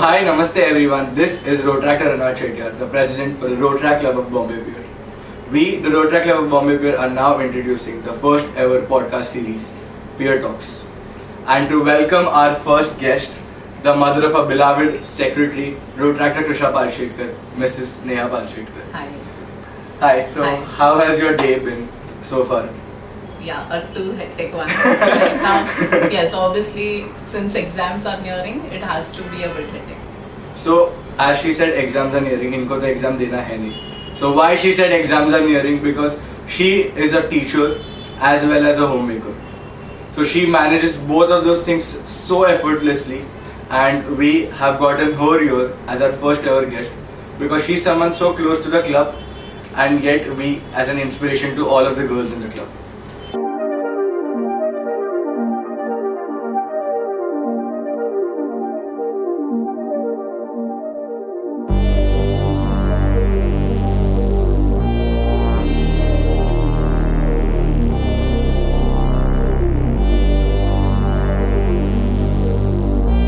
Hi, Namaste everyone. This is Rotrack Ranat Shettyar, the president for the Rotrack Club of Bombay Beer. We, the Rotrack Club of Bombay Beer, are now introducing the first ever podcast series, Beer Talks. And to welcome our first guest, the mother of our beloved secretary, Rotractor Krisha Palshetkar, Mrs. Neha Palshetkar. Hi. Hi, so Hi. how has your day been so far? Yeah, a too hectic one right now. Yes, obviously, since exams are nearing, it has to be a bit hectic. So, as she said, exams are nearing. इनको तो exam देना है नहीं. So why she said exams are nearing? Because she is a teacher as well as a homemaker. So she manages both of those things so effortlessly, and we have gotten her here as our first ever guest because she's someone so close to the club, and yet we as an inspiration to all of the girls in the club.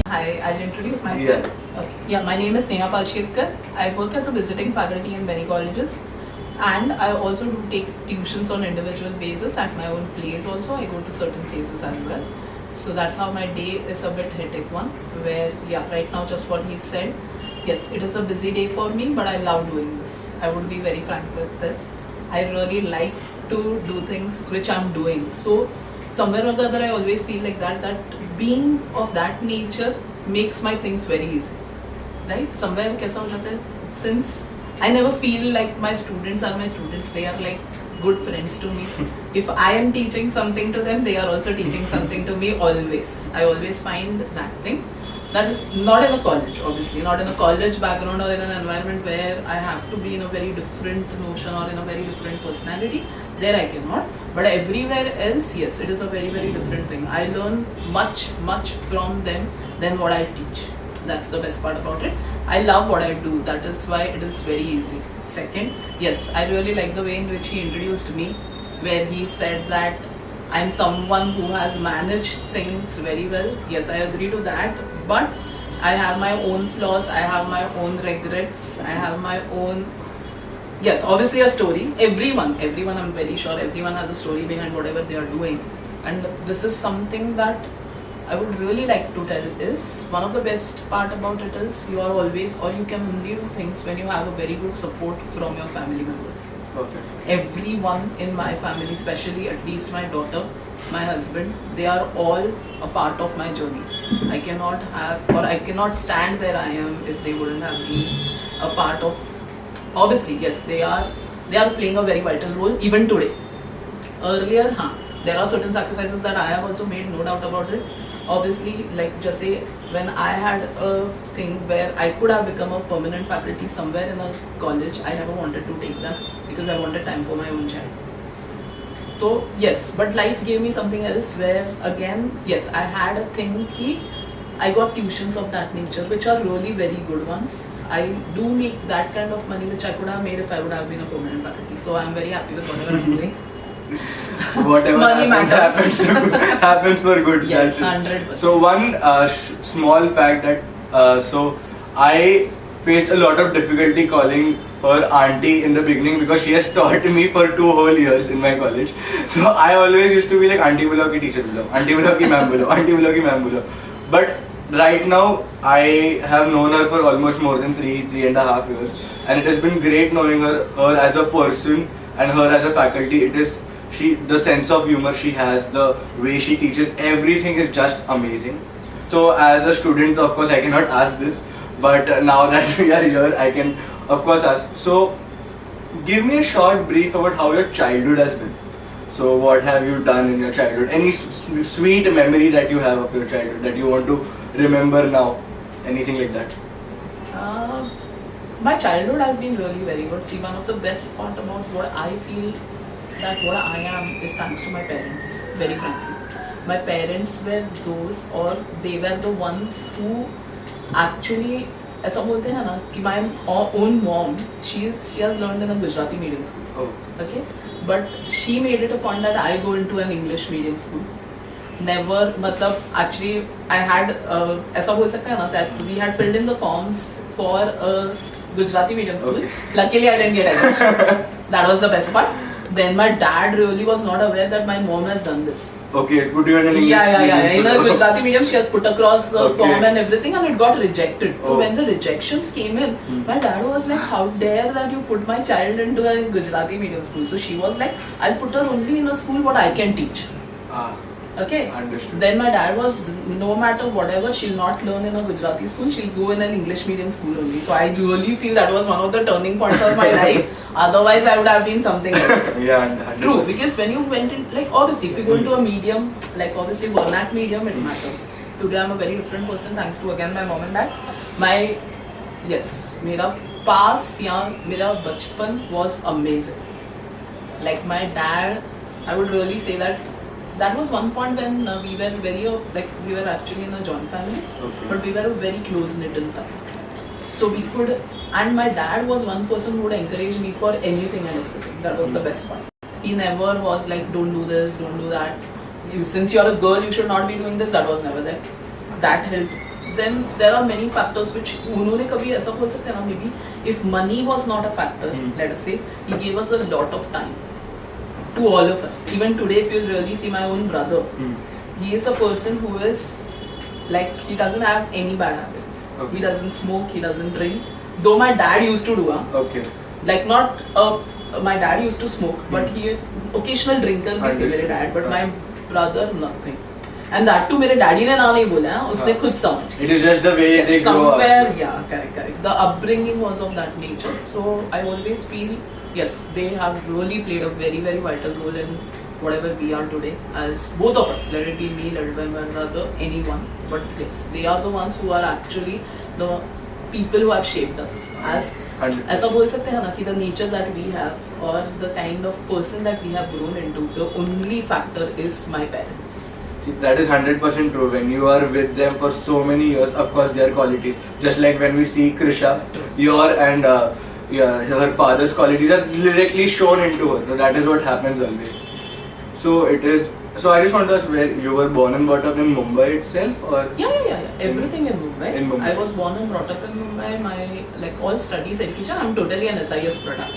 Hi, I'll introduce myself. Okay. Yeah, my name is Neha Palshetkar. I work as a visiting faculty in many colleges, and I also do take tuitions on individual basis at my own place. Also, I go to certain places as well. So that's how my day is a bit hectic one. Where right now just what he said. Yes, it is a busy day for me, but I love doing this. I would be very frank with this. I really like to do things which I'm doing. So somewhere or the other, I always feel like that being of that nature makes my things very easy, right? Somewhere kaisa ho jata hai, since I never feel like my students are my students, they are like good friends to me. If I am teaching something to them, they are also teaching something to me always. I always find that thing. That is not in a college, obviously, not in a college background or in an environment where I have to be in a very different notion or in a very different personality. There I cannot. But everywhere else, yes, it is a very, very different thing. I learn much from them than what I teach. That's the best part about it. I love what I do. That is why it is very easy. Second, yes, I really like the way in which he introduced me, where he said that I'm someone who has managed things very well. Yes, I agree to that. But I have my own flaws. I have my own regrets. I have my own... Yes, obviously a story. Everyone, I'm very sure everyone has a story behind whatever they are doing. And this is something that I would really like to tell is, one of the best part about it is you are always, or you can only do things when you have a very good support from your family members. Perfect. Everyone in my family, especially at least my daughter, my husband, they are all a part of my journey. I cannot stand where I am if they wouldn't have been a part of. Obviously, yes, they are playing a very vital role even today. Earlier, there are certain sacrifices that I have also made, no doubt about it. Obviously, like just say, when I had a thing where I could have become a permanent faculty somewhere in a college, I never wanted to take that because I wanted time for my own child. So yes, but life gave me something else where again, yes, I had a thing ki I got tuitions of that nature, which are really very good ones. I do make that kind of money which I could have made if I would have been a permanent faculty. So I'm very happy with whatever I'm doing. Whatever Money happens, happens for good. Yes, That's it. 100%. So one small fact that so I faced a lot of difficulty calling her auntie in the beginning because she has taught me for 2 whole years in my college. So I always used to be like auntie बुलाओ की teacher बुलाओ, auntie बुलाओ की ma'am बुलाओ, auntie बुलाओ की ma'am बुलाओ. But right now I have known her for almost more than 3.5 years, and it has been great knowing her as a person and her as a faculty. It is the sense of humor she has, the way she teaches, everything is just amazing. So as a student, of course, I cannot ask this, but now that we are here, I can of course ask. So give me a short brief about how your childhood has been. So what have you done in your childhood? Any sweet memory that you have of your childhood that you want to remember now? Anything like that? My childhood has been really very good. See, one of the best part about what I feel that what I am is thanks to my parents, very frankly. My parents were those, or they were the ones who actually, ऐसा बोलते हैं ना कि my own mom, she has learned in a Gujarati medium school. Oh. Okay, but she made it a point that I go into an English medium school. never, मतलब actually I had ऐसा बोल सकते हैं ना that we had filled in the forms for a Gujarati medium school. Okay. Luckily I didn't get admission. That was the best part. Then my dad really was not aware that my mom has done this. Okay, it put you in an English Yeah. In a medium school. Gujarati medium, she has put across the Okay. form and everything, and it got rejected. So Oh. when the rejections came in, my dad was like, "How dare that you put my child into a Gujarati medium school?" So she was like, "I'll put her only in a school what I can teach." Ah, Okay. understood. Then my dad was, no matter whatever, she'll not learn in a Gujarati school, she'll go in an English medium school only. So I really feel that was one of the turning points of my life. Otherwise, I would have been something else. Yeah, 100%. True, because when you went in, like obviously, if you go into a medium, like obviously vernac medium, it matters. Today I'm a very different person thanks to again my mom and dad. My, yes, मेरा past या मेरा बचपन was amazing. Like my dad, I would really say that was one point when we were very we were actually in a joint family, Okay. but we were a very close knit in family. So we could, and my dad was one person who would encourage me for anything and everything. That was the best part. He never was like, don't do this, don't do that. Since you're a girl, you should not be doing this. That was never there. That helped. Then there are many factors which उन्होंने कभी ऐसा बोल सकते हैं ना, maybe if money was not a factor, let us say, he gave us a lot of time to all of us. Even today, if you really see my own brother, he is a person who is like, he doesn't have any bad habits. Okay. He doesn't smoke, he doesn't drink. Though my dad used to do, Okay. like not my dad used to smoke, but he occasional drinker भी थे मेरे dad, but my brother nothing. And that too मेरे daddy ने ना नहीं बोला, उसने खुद समझ. It is just the way they grow Somewhere, up. yeah, correct. The upbringing was of that nature. So I always feel, yes, they have really played a very, very vital role in whatever we are today. As both of us, let it be me, let it be my brother, anyone. But yes, they are the ones who are actually the people who have shaped us. As 100%. ऐसा बोल सकते हैं ना कि the nature that we have or the kind of person that we have grown into, the only factor is my parents. See, that is 100% true. When you are with them for so many years, of course, their qualities. Just like when we see Krisha, your and her father's qualities are directly shown into her. So that is what happens always. So it is. So I just want to ask, where you were born and brought up in Mumbai itself, or? Yeah. Everything in Mumbai. In Mumbai. I was born and brought up in Mumbai. My all studies, education. I'm totally an SIS product.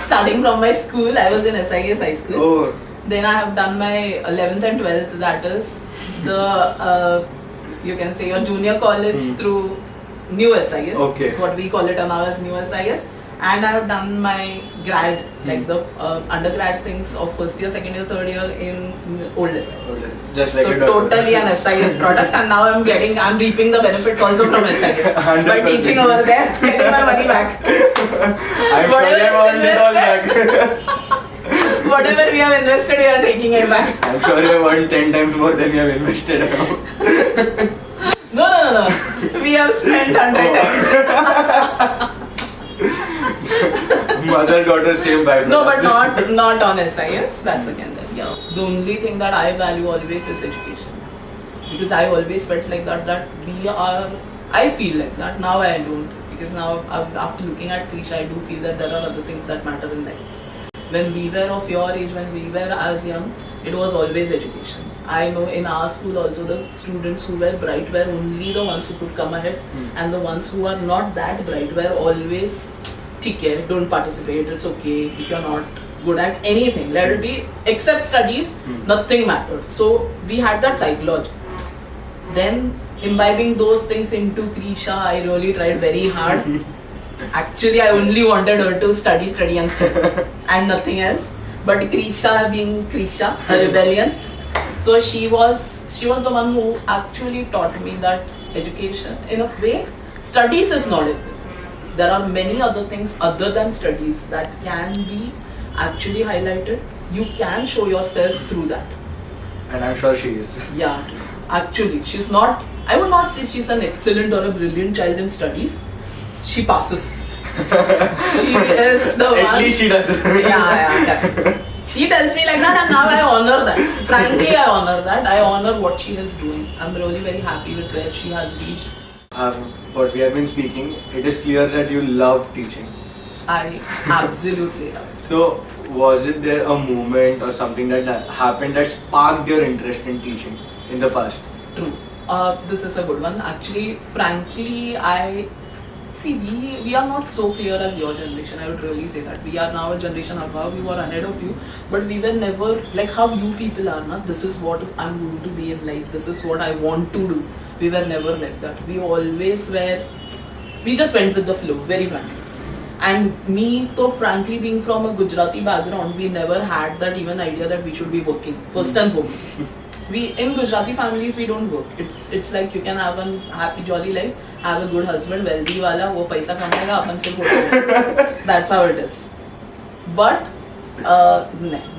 Starting from my school, I was in SIS high school. Oh. Then I have done my 11th and 12th. That is the you can say your junior college through New SIS. Okay. What we call it now as New SIS. And I have done my grad, like the undergrad things of first year, second year, third year in old SIS. Just like So your daughter. totally an SIS product, and now I'm reaping the benefits also from SIS by 100%. teaching over there, getting my money back. I'm sure Whatever you want it all back. Whatever we have invested, we are taking it back. I'm sure you have earned 10 times more than you have invested. No. We have spent 100 times. Mother daughter same vibe. No, but not on SIS. That's again that. Yeah. The only thing that I value always is education, because I always felt like that we are. I feel like that now. I don't, because now after looking at Krisha, I do feel that there are other things that matter in life. When we were of your age, when we were as young, it was always education. I know in our school also the students who were bright were only the ones who could come ahead, and the ones who are not that bright were always, okay, don't participate, it's okay if you're not good at anything, let it be, except studies, nothing mattered. So we had that psychology. Then imbibing those things into Krisha, I really tried very hard. Actually, I only wanted her to study and nothing else. But Krisha being Krisha, a rebellion, so she was the one who actually taught me that education, in a way, studies is not it. There are many other things other than studies that can be actually highlighted. You can show yourself through that. And I'm sure she is. Yeah, actually, she's not. I would not say she's an excellent or a brilliant child in studies. She passes. She is the one. At least she does. Yeah. She tells me like that, and now I honor that. Frankly, I honor that. I honor what she is doing. I'm really very happy with where she has reached. What we have been speaking, it is clear that you love teaching. I absolutely love it. So, was it there a moment or something that happened that sparked your interest in teaching in the past? True. This is a good one. Actually, frankly, I see we are not so clear as your generation. I would really say that we are now a generation above you or ahead of you, but we were never like how you people are now. This is what I'm going to be in life. This is what I want to do. We were never like that. We always were. We just went with the flow, very frankly. And me, though frankly, being from a Gujarati background, we never had that even idea that we should be working. First and foremost, we in Gujarati families we don't work. It's like you can have a happy jolly life, have a good husband, wealthy wala, वो पैसा कमाएगा अपन से photo. That's how it is. But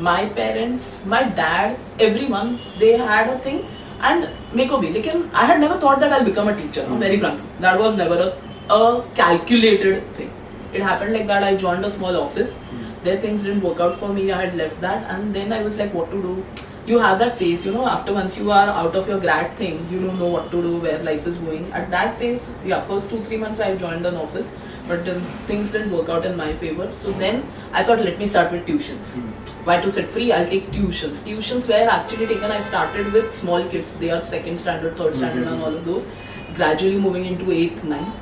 my parents, my dad, everyone, they had a thing, and मेरे को भी. लेकिन I had never thought that I'll become a teacher. Very frankly, that was never a calculated thing. It happened like that. I joined a small office. There things didn't work out for me. I had left that, and then I was like, what to do? You have that phase, you know, after once you are out of your grad thing, you don't know what to do, where life is going. At that phase, yeah, first 2-3 months I joined an office, but then things didn't work out in my favor. So then I thought, let me start with tuitions. Why to sit free? I'll take tuitions. Tuitions were actually taken, I started with small kids. They are 2nd standard, 3rd standard and all of those. Gradually moving into 8th, 9th.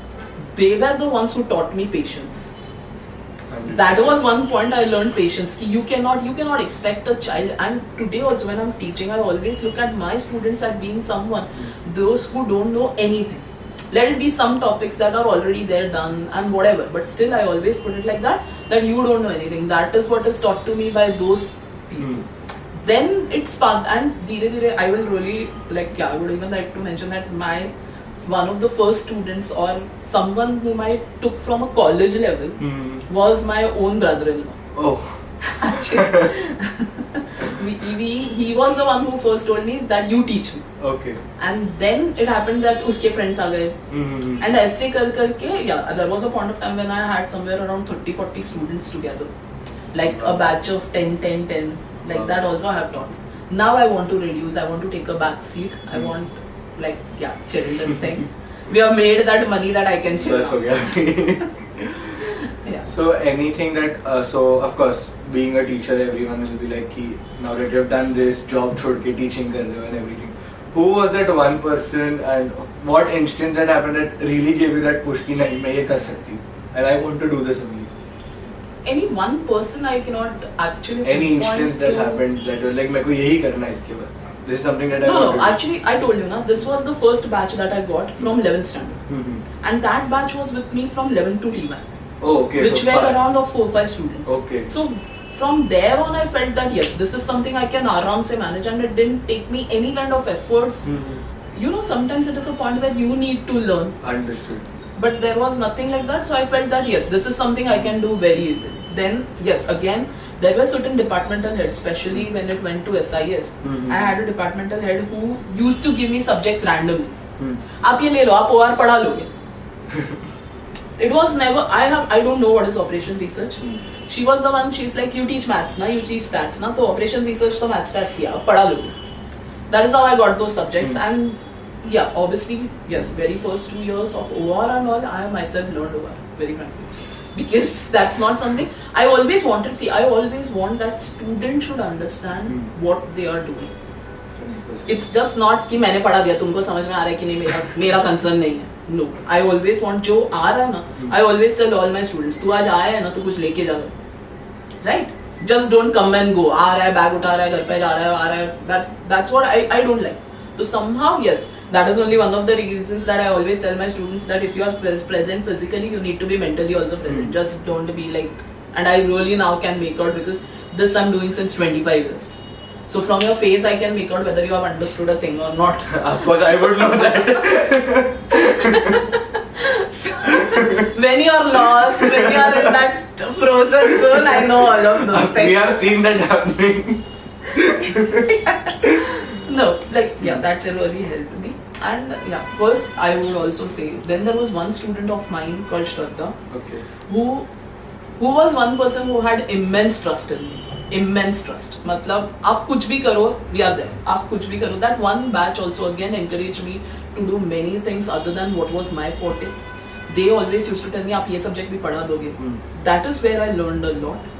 They were the ones who taught me patience. 100%. That was one point I learned patience. You cannot expect a child. And today also when I'm teaching, I always look at my students as being someone, those who don't know anything. Let it be some topics that are already there, done and whatever. But still I always put it like that you don't know anything. That is what is taught to me by those people. Then it sparked, and dheere dheere I will really like, I would even like to mention that one of the first students or someone whom I took from a college level was my own brother-in-law. Oh. He was the one who first told me that you teach me. Okay. And then it happened that uske friends aa gaye. And aise karke, yeah, there was a point of time when I had somewhere around 30-40 students together. Like a batch of 10. Like that also I have taught. Now I want to reduce, I want to take a back seat. I want like, yeah, children thing. We have made that money that I can chill. Bas ho gaya. Yeah. So anything that, so of course, being a teacher, everyone will be like, ki, now that you have done this job, chhod ke teaching kar rahe ho and everything. Who was that one person and what instance that happened that really gave you that push ki nahi, main ye kar sakti hu and I want to do this only? Any one person I cannot actually. Any instance that happened that was like, मेरे को यही करना है इसके बाद. This is something that I want to do. Actually, I told you, this was the first batch that I got from 11th standard. And that batch was with me from 11 to T1. Oh, okay. Which were around of 4-5 students. Okay. So, from there on, I felt that yes, this is something I can aram se manage, and it didn't take me any kind of efforts. You know, sometimes it is a point where you need to learn. Understood. But there was nothing like that, so I felt that yes, this is something I can do very easily. Then, yes, again, there were certain departmental heads, especially when it went to SIS. I had a departmental head who used to give me subjects randomly. आप ये ले लो, आप OR पढ़ा लोगे. It was never, I don't know what is operation research. She was the one, she's like, you teach maths na, you teach stats na, so operation research to maths stats ही आप पढ़ा लोगे. That is how I got those subjects. And yeah, obviously, yes, very first 2 years of OR and all, I myself learned OR, very frankly. Because that's not something I always wanted. See, I always want that student should understand what they are doing. It's just not कि मैंने पढ़ा दिया तुमको समझ में आ रहा है कि नहीं मेरा concern नहीं है. No, I always want जो आ रहा है ना. I always tell all my students, तू आज आया है ना तो कुछ लेके जा. Right? Just don't come and go. आ रहा है बैग उठा रहा है घर पे जा रहा है आ रहा है. That's what I don't like. So somehow yes. That is only one of the reasons that I always tell my students that if you are present physically, you need to be mentally also present. Just don't be like, and I really now can make out because this I'm doing since 25 years. So from your face, I can make out whether you have understood a thing or not. Of course, I would know that. When you are lost, when you are in that frozen zone, I know all of those things. We have seen that happening. No, like yeah, that really helped me. And yeah, first I would also say, then there was one student of mine called Shraddha, Okay. who was one person who had immense trust in me. Immense trust. मतलब आप कुछ भी करो, we are there. आप कुछ भी करो. That one batch also again encouraged me to do many things other than what was my forte. they always used to tell me, "आप ये subject भी पढ़ा दोगे." That is where I learned a lot,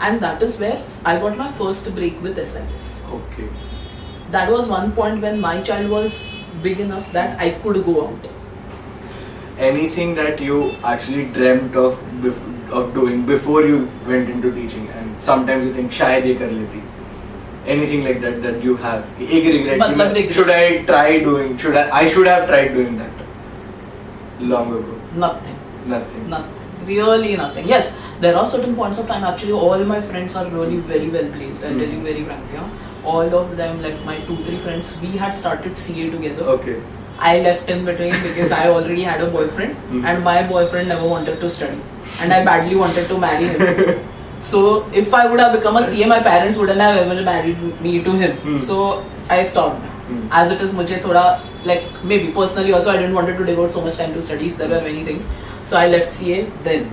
and that is where I got my first break with SIS. Okay. That was one point when my child was big enough that I could go out. Anything that you actually dreamt of doing before you went into teaching, and sometimes you think शायद ये कर लेती. Anything like that you have? एक regret. मतलब regret. Should I try doing? I should have tried doing that long ago. Nothing. Nothing. Really nothing. Yes, there are certain points of time. Actually, all my friends are really very well placed. I'll tell you very frankly. All of them, like my 2-3 friends, we had started CA together. Okay. I left in between because I already had a boyfriend, and my boyfriend never wanted to study, and I badly wanted to marry him. So if I would have become a CA, my parents wouldn't have ever married me to him. So I stopped. As it is, मुझे थोड़ा like maybe personally also I didn't wanted to devote so much time to studies. There were many things, so I left CA then.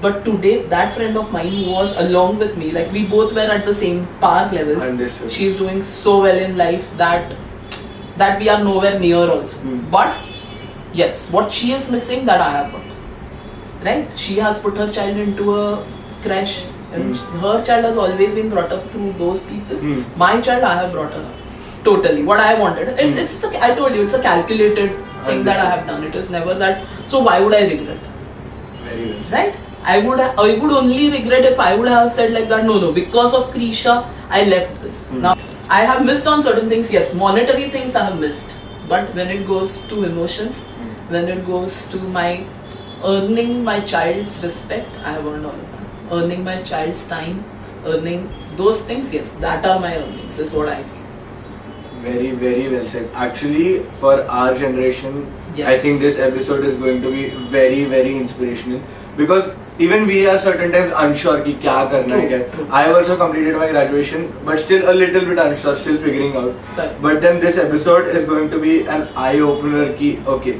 But today, that friend of mine who was along with me, like we both were at the same par levels. Understood. She's doing so well in life that we are nowhere near also. But yes, what she is missing that I have got. Right? She has put her child into a creche, and her child has always been brought up through those people. My child, I have brought her up totally what I wanted. I told you, it's a calculated thing that I have done. It is never that. So why would I regret? Very well. Right? I would only regret if I would have said like that. No, because of Krisha, I left this. Now I have missed on certain things. Yes, monetary things I have missed. But when it goes to emotions, when it goes to my earning my child's respect, I have earned all of that. Earning my child's time, earning those things, yes, that are my earnings, is what I feel. Very, very well said. Actually, for our generation, Yes. I think this episode is going to be very, very inspirational, because even we are certain times unsure कि क्या करना है क्या. I have also completed my graduation, but still a little bit unsure, still figuring out. Correct. But then this episode is going to be an eye opener कि okay,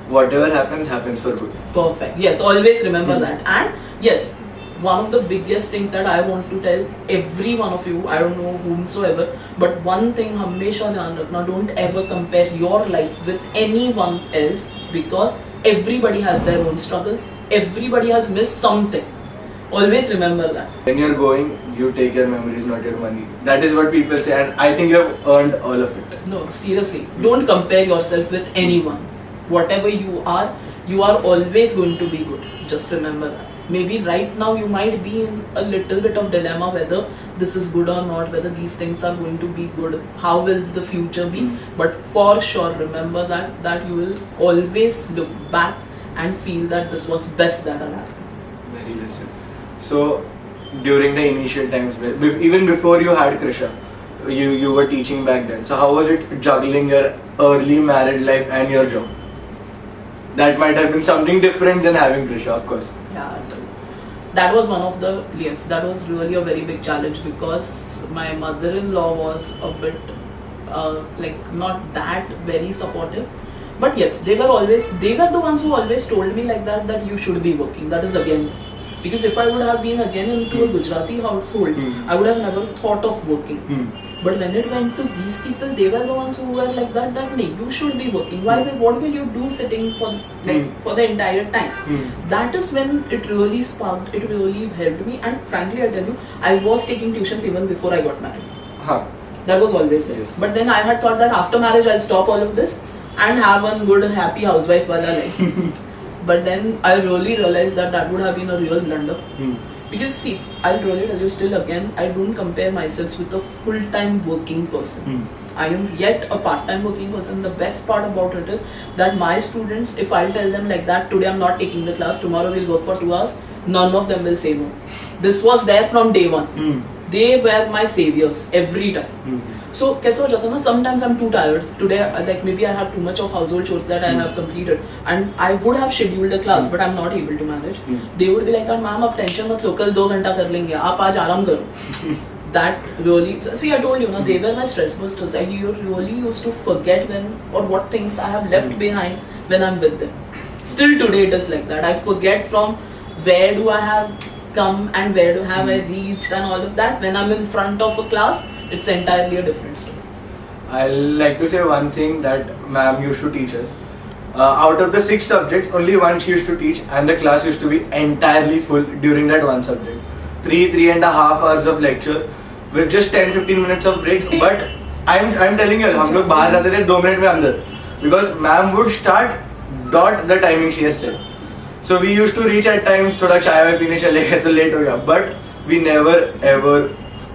whatever happens for good. Perfect. Yes, always remember that. And yes, one of the biggest things that I want to tell every one of you, I don't know whomsoever, but one thing हमेशा ध्यान रखना, don't ever compare your life with anyone else, because everybody has their own struggles, everybody has missed something. Always remember that. When you're going, you take your memories, not your money. That is what people say, and I think you have earned all of it. No, seriously, don't compare yourself with anyone. Whatever you are always going to be good. Just remember that. Maybe right now you might be in a little bit of dilemma whether this is good or not, whether these things are going to be good, how will the future be. But for sure remember that you will always look back and feel that this was best that had happened. Very well said. So during the initial times, even before you had Krisha, you were teaching back then. So how was it juggling your early marriage life and your job? That might have been something different than having Krisha, of course. Yeah, that was one of the, yes, that was really a very big challenge, because my mother-in-law was a bit like not that very supportive. But yes, they were the ones who always told me like that you should be working. That is again, because if I would have been again into a Gujarati household, I would have never thought of working. But when it went to these people, they were the ones who were like that no, you should be working. What will you do sitting for for the entire time? That is when it really sparked, it really helped me. And frankly, I tell you, I was taking tuitions even before I got married. That was always there. Yes. But then I had thought that after marriage I'll stop all of this and have one good happy housewife wala life. But then I really realized that would have been a real blunder. Because see, I'll really tell you still again, I don't compare myself with a full-time working person. I am yet a part-time working person. The best part about it is that my students, if I'll tell them like that, today I'm not taking the class, tomorrow we'll work for 2 hours, none of them will say no. This was there from day one. They were my saviors every time. So, kaisa ho jata na, sometimes I'm too tired. Today, like maybe I have too much of household chores that I have completed, and I would have scheduled a class, but I'm not able to manage. They would be like that, ma'am, आप tension मत लो, कल 2 घंटा कर लेंगे, आप आज आराम करो. That really, see, I told you, na, they were my stress busters. I really used to forget what things I have left behind when I'm with them. Still today it is like that. I forget from where do I have come and where have I reached and all of that. When I'm in front of a class, it's entirely a different story. I like to say one thing that ma'am used to teach us. out of the 6 subjects, only one she used to teach, and the class used to be entirely full during that one subject. 3.5 hours of lecture with just 10-15 minutes of break. But I'm telling you, हम लोग बाहर जाते थे 2 minute में अंदर, because ma'am would start dot the timing she has said. So we used to reach at times थोड़ा चाय वाय पीने चले गए तो लेट हो गया, but we never ever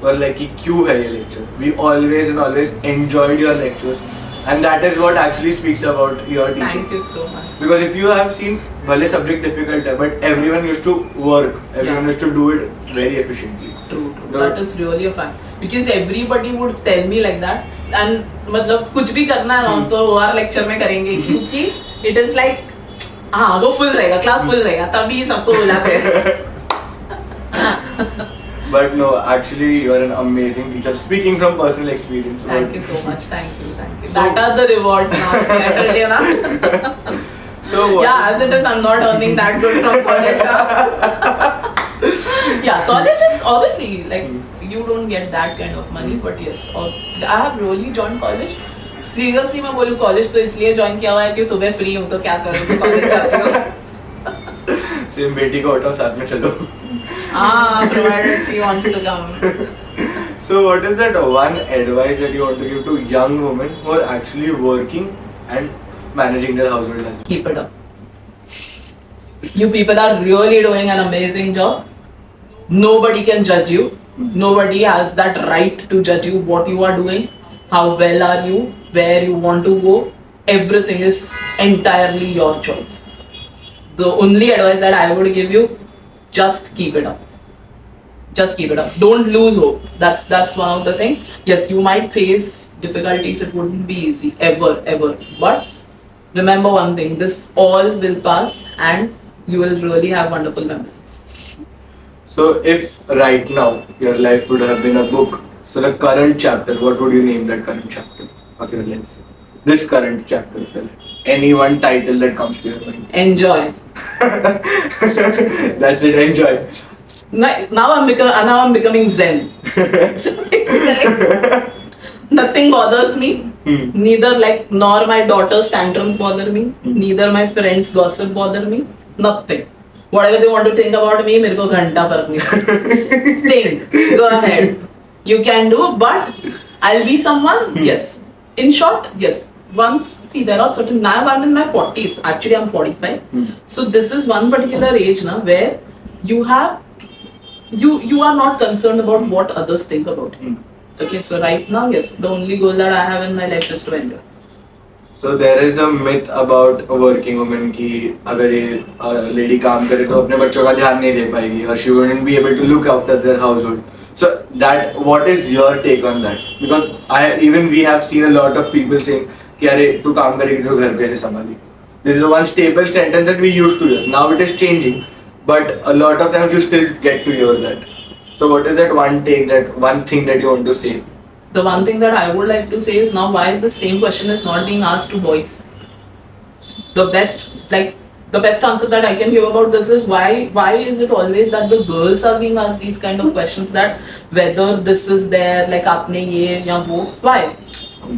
were like कि क्यों है ये lecture. We always and always enjoyed your lectures, and that is what actually speaks about your teaching. Thank you so much. Because if you have seen, भले subject difficult है, but everyone used to work, everyone used to do it very efficiently. True. That is really a fact. Because everybody would tell me like that, and मतलब कुछ भी करना है ना तो OR lecture में करेंगे, क्योंकि it is like हाँ वो full रहेगा, class full रहेगा, तभी सबको बुलाते हैं. But no, actually you are an amazing teacher. Speaking from personal experience. Thank you so much. Thank you. So, that are the rewards now. I told you na. So what? Yeah, as it is, I'm not earning that good from college. Yeah, college is obviously like you don't get that kind of money, but yes, I have really joined college. Seriously, मैं बोलूँ college तो इसलिए join किया हुआ है कि सुबह free हूँ तो क्या करूँ तो college जाती हूँ. Same बेटी को उठाओ साथ में चलो. Provided she wants to come. So what is that one advice that you want to give to young women who are actually working and managing their household as well? Keep it up. You people are really doing an amazing job. Nobody can judge you. Nobody has that right to judge you what you are doing, how well are you, where you want to go. Everything is entirely your choice. The only advice that I would give you, just keep it up. Just keep it up. Don't lose hope. That's one of the things. Yes, you might face difficulties. It wouldn't be easy ever. But remember one thing: this all will pass, and you will really have wonderful memories. So if right now your life would have been a book, so the current chapter, what would you name that current chapter of your life? This current chapter of your life. Any one title that comes to your mind. Enjoy. That's it. Enjoy. Now I'm becoming Zen. Nothing bothers me. Neither like nor my daughter's tantrums bother me. Neither my friends' gossip bother me. Nothing. Whatever they want to think about me, मेरे को घंटा फर्क नहीं. Think. Go ahead. You can do, but I'll be someone. Yes. In short, yes. See, there are certain. Now I'm in my 40s. Actually, I'm 45. So this is one particular age now where you are not concerned about what others think about you. Okay, so right now, yes, the only goal that I have in my life is to enjoy. So there is a myth about a working woman कि अगर ये lady काम करे तो अपने बच्चों का ध्यान नहीं दे पाएगी, or she wouldn't be able to look after their household. So what is your take on that? Because we have seen a lot of people saying कि अरे तू काम करेगी तो घर कैसे संभाली. This is one staple sentence that we used to hear. Now it is changing, but a lot of times you still get to hear that. So what is that one thing that you want to say? The one thing that I would like to say is now why the same question is not being asked to boys. The best answer that I can give about this is why is it always that the girls are being asked these kind of questions, that whether this is there like आपने ये या वो, why?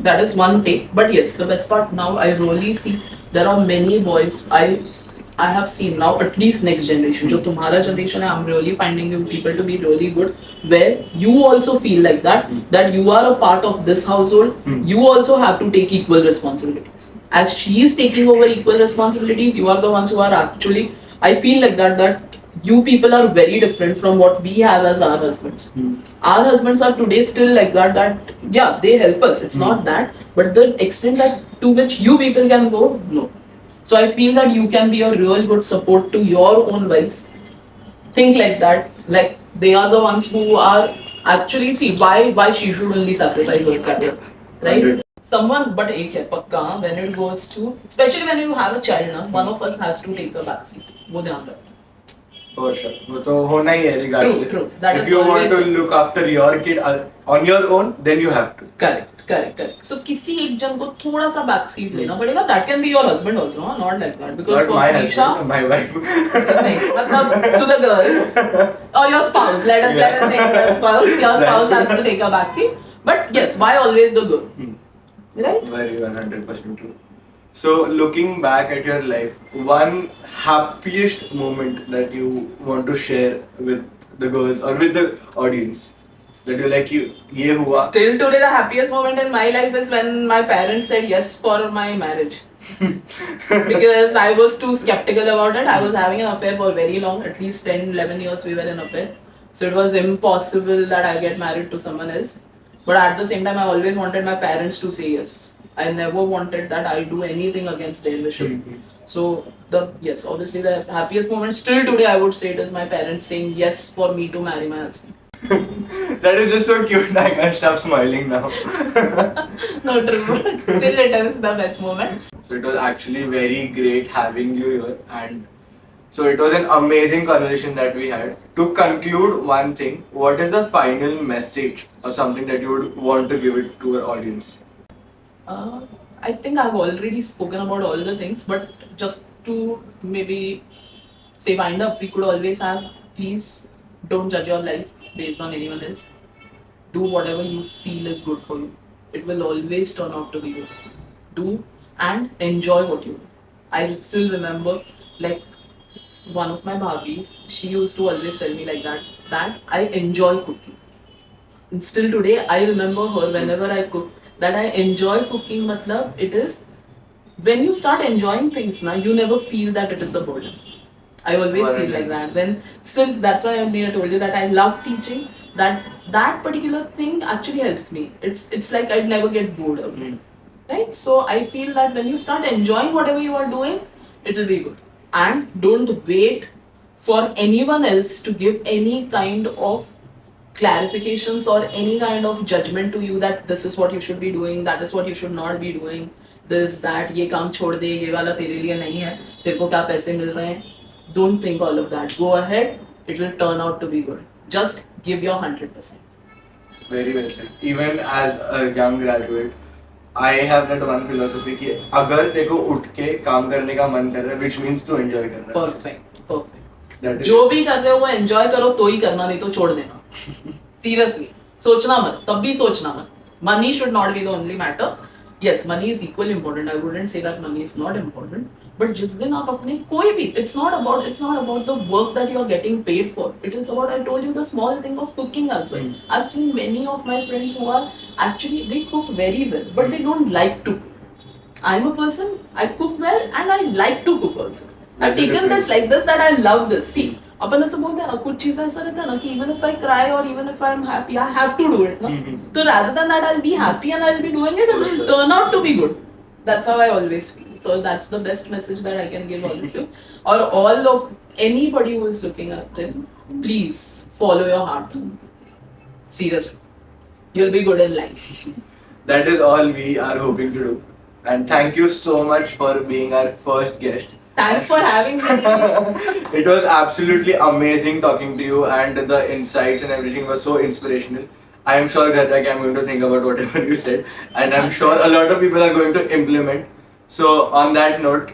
That is one thing. But yes, the best part now I really see there are many boys I have seen now, at least next generation, जो तुम्हारा generation है, I'm really finding you people to be really good, where you also feel like that you are a part of this household, you also have to take equal responsibilities. As she is taking over equal responsibilities, you are the ones who are actually, I feel like that you people are very different from what we have as our husbands. Our husbands are today still like that yeah, they help us, it's not that, but the extent that to which you people can go, no. So I feel that you can be a real good support to your own wives. Think like that, like they are the ones who are actually, see why she should only sacrifice her career, right? Someone, but एक है पक्का, when it goes to, especially when you have a child ना, one of us has to take a back seat. वो ध्यान रखो. For sure. वो तो होना ही है regardless. True. That if is you want to always look after your kid on your own, then you have to. Correct. So किसी एक जन को थोड़ा सा back seat लेना पड़ेगा. That can be your husband also, huh? Not like that. Because Not for my Nisha, husband, my wife. नहीं, मतलब to the girls or your spouse. Let us say the spouse. Your spouse has to take a back seat. But yes, why always the girl? Right? Very 100% true. So looking back at your life, one happiest moment that you want to share with the girls or with the audience, that you like you ye hua. Still today, the happiest moment in my life is when my parents said yes for my marriage. Because I was too skeptical about it. I was having an affair for very long, at least 10, 11 years we were in an affair. So it was impossible that I get married to someone else. But at the same time, I always wanted my parents to say yes. I never wanted that I do anything against their wishes. So yes, obviously the happiest moment still today I would say it is my parents saying yes for me to marry my husband. That is just so cute. I can't stop smiling now. No, true. Still it is the best moment. So it was actually very great having you here, and so it was an amazing conversation that we had. To conclude one thing, what is the final message or something that you would want to give it to our audience? I think I've already spoken about all the things, but just to maybe say wind up, we could always have, please don't judge your life based on anyone else. Do whatever you feel is good for you. It will always turn out to be good. Do and enjoy what you do. I still remember, like, one of my bhabis, she used to always tell me like that I enjoy cooking. And still today, I remember her whenever I cook, that I enjoy cooking. Matlab, it is when you start enjoying things now, you never feel that it is a burden. I always feel like that. When still, that's why I told you that I love teaching. That particular thing actually helps me. It's like I'd never get bored of it. Right? So I feel that when you start enjoying whatever you are doing, it will be good. And don't wait for anyone else to give any kind of clarifications or any kind of judgment to you that this is what you should be doing, that is what you should not be doing, this, that, ये काम छोड़ दे, ये वाला तेरे लिए नहीं है, तेरे को क्या पैसे मिल रहे हैं. Don't think all of that. Go ahead, it will turn out to be good. Just give your 100%. Very well said. Even as a young graduate, I have that one philosophy कि अगर तेरे को उठ के काम करने का मन कर रहा है, which means to enjoy कर रहा है. Perfect. जो भी कर रहे हो वो enjoy करो, तो ही करना, नहीं तो छोड़ देना. Seriously, सोचना मत, तब भी सोचना मत. Money should not be the only matter. Yes, money is equally important. I wouldn't say that money is not important. But जिस दिन आप अपने कोई भी, it's not about the work that you are getting paid for. It is about, I told you, the small thing of cooking as well. I've seen many of my friends who are actually, they cook very well, but they don't like to cook. I'm a person, I cook well and I like to cook also. I've taken this like this, that I love this. See, अपन ऐसे बोलते हैं ना, कुछ चीज़ ऐसा रहता है ना कि even if I cry or even if I'm happy, I have to do it ना. So rather than that, I'll be happy and I'll be doing it, it will turn out to be good. That's how I always feel. So that's the best message that I can give all of you, or all of anybody who is looking at it. Please follow your heart. Seriously, you'll be good in life. That is all we are hoping to do. And thank you so much for being our first guest. Thanks for having me. It was absolutely amazing talking to you, and the insights and everything was so inspirational. I am sure that I'm going to think about whatever you said, and I'm sure a lot of people are going to implement. So on that note,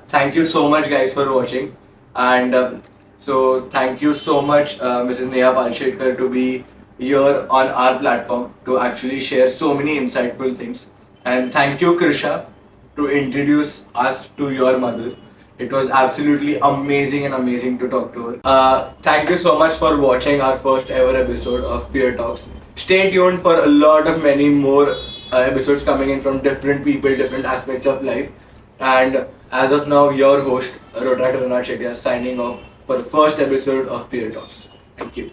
thank you so much guys for watching, and so thank you so much Mrs. Neha Palshetkar to be here on our platform to actually share so many insightful things, and thank you Krisha to introduce us to your mother. It was absolutely amazing to talk to her. Thank you so much for watching our first ever episode of Peer Talks. Stay tuned for a lot of many more episodes coming in from different people, different aspects of life. And as of now, your host, Rodrak Ranat Shetty, signing off for the first episode of Peer Talks. Thank you.